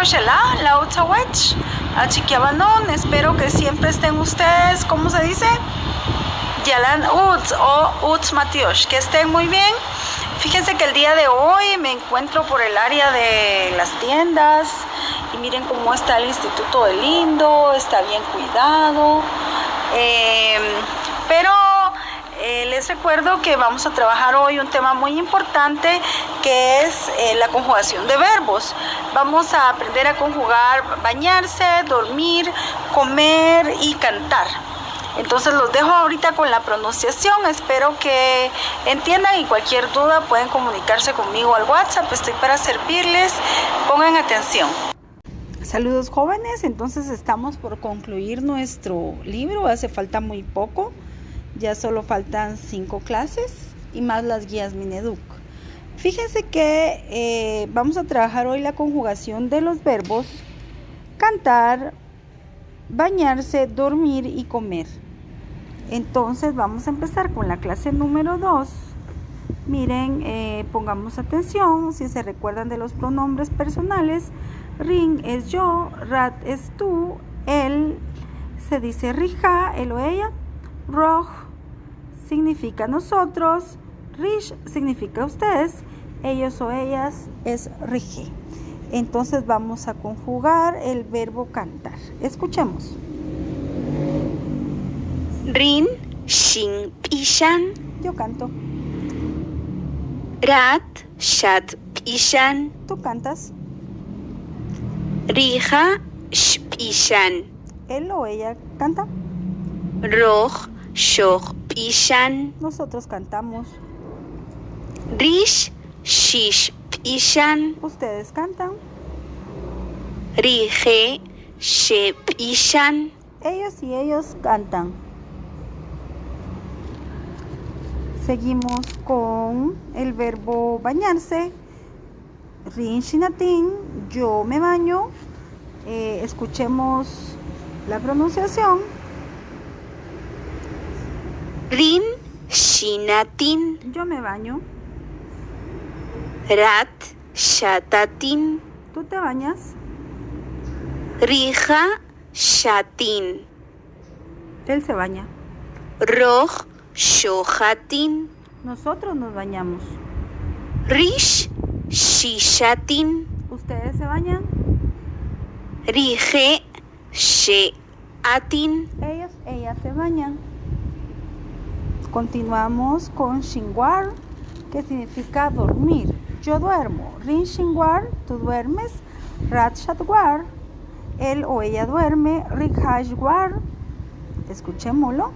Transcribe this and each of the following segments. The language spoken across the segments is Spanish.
Shela, la Utzawech, a Chiquiabanón. Espero que siempre estén ustedes, ¿cómo se dice? Yalan Utz o Utz Matiosh, que estén muy bien. Fíjense que el día de hoy me encuentro por el área de las tiendas y miren cómo está el Instituto de Lindo, está bien cuidado, pero les recuerdo que vamos a trabajar hoy un tema muy importante que es la conjugación de verbos. Vamos a aprender a conjugar bañarse, dormir, comer y cantar. Entonces los dejo ahorita con la pronunciación, espero que entiendan y cualquier duda pueden comunicarse conmigo al WhatsApp, estoy para servirles, pongan atención. Saludos jóvenes, entonces estamos por concluir nuestro libro, hace falta muy poco, ya solo faltan 5 clases y más las guías Mineduc. Fíjense que vamos a trabajar hoy la conjugación de los verbos cantar, bañarse, dormir y comer. Entonces vamos a empezar con la clase número 2. Miren, pongamos atención, si se recuerdan de los pronombres personales, Rin es yo, Rat es tú, él se dice Rija, él o ella, Roj significa nosotros, Rish significa ustedes, ellos o ellas es Rije. Entonces vamos a conjugar el verbo cantar. Escuchemos. Rin, shin, pishan. Yo canto. Rat, shat, pishan. Tú cantas. Rija, pishan. Él o ella canta. Roj, shoch, pishan. Nosotros cantamos. Rish, shish, pishan. Ustedes cantan. Rije, she, pishan. Ellos y ellos cantan. Seguimos con el verbo bañarse. Rin shinatin, yo me baño. Escuchemos la pronunciación. Rin, shinatin. Yo me baño. Rat, shatatin. ¿Tú te bañas? Rija, shatin. Él se baña. Roj, shohatin. Nosotros nos bañamos. Rish, shishatin. ¿Ustedes se bañan? Rije, sheatin. Ellos, ellas se bañan. Continuamos con shingwar, que significa dormir. Yo duermo. Rin shingwar, tú duermes. Rat shatwar, él o ella duerme. Rikhashwar, escuchémoslo.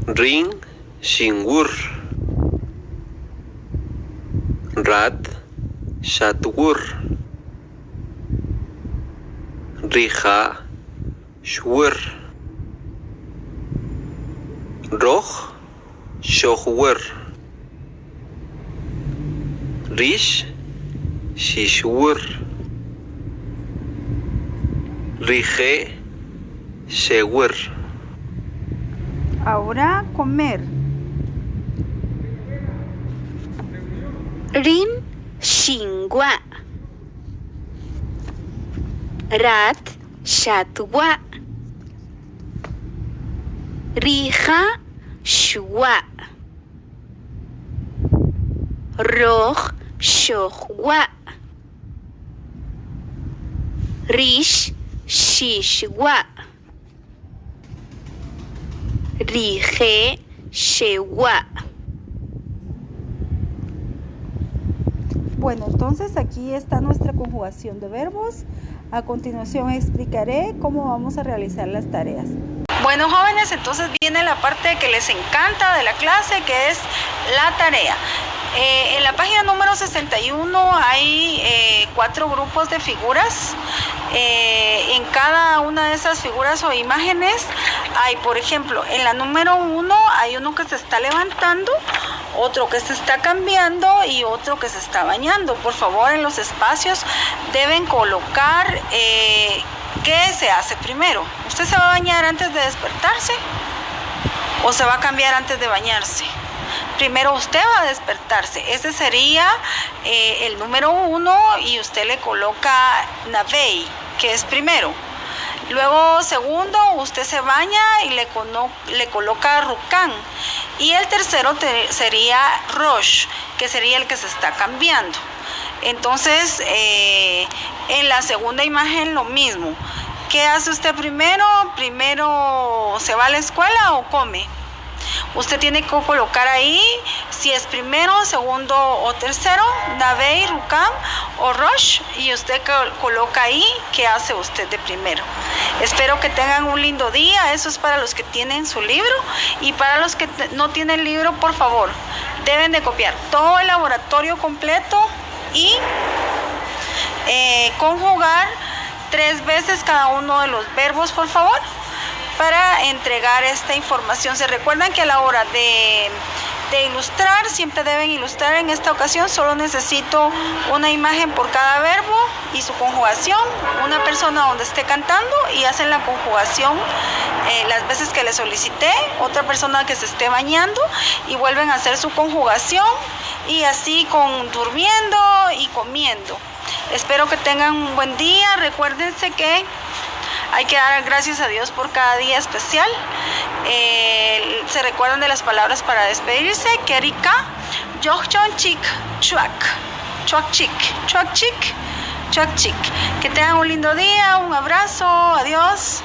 Rin shingur. Rat shatwur. Rija shwur. Roj shohwur. Rish shishwur. Rije shewur. Ahora comer. Rin, shingwa. Rat, shatwa. Rija, shwa. Roj, shohwa. Rish, shishwa. Rije, shewa. Bueno, entonces aquí está nuestra conjugación de verbos. A continuación explicaré cómo vamos a realizar las tareas. Bueno, jóvenes, entonces viene la parte que les encanta de la clase, que es la tarea. En la página número 61 hay 4 grupos de figuras. En cada una de esas figuras o imágenes hay, por ejemplo, en la número 1 hay uno que se está levantando, otro que se está cambiando y otro que se está bañando. Por favor, en los espacios deben colocar qué se hace primero. ¿Usted se va a bañar antes de despertarse o se va a cambiar antes de bañarse? primero usted va a despertarse. Ese sería el número 1 y usted le coloca Navei, que es primero. Luego, segundo, usted se baña y le coloca Rukán. Y el tercero sería Rosh, que sería el que se está cambiando. Entonces, en la segunda imagen lo mismo. ¿Qué hace usted primero? ¿Primero se va a la escuela o come? Usted tiene que colocar ahí si es primero, segundo o tercero, Navei, Rukam o Rosh, y usted coloca ahí qué hace usted de primero. Espero que tengan un lindo día. Eso es para los que tienen su libro, y para los que no tienen libro, por favor, deben de copiar todo el laboratorio completo y conjugar 3 veces cada uno de los verbos, por favor, para entregar esta información. Se recuerdan que a la hora de ilustrar, siempre deben ilustrar. En esta ocasión solo necesito una imagen por cada verbo y su conjugación, una persona donde esté cantando y hacen la conjugación las veces que le solicité, otra persona que se esté bañando y vuelven a hacer su conjugación, y así con durmiendo y comiendo. Espero que tengan un buen día. Recuérdense que hay que dar gracias a Dios por cada día especial. Se recuerdan de las palabras para despedirse. Kerika, Yochon Chik, Chuak, Chuak Chik, Chuak Chik, Chuak Chik. Que tengan un lindo día, un abrazo, adiós.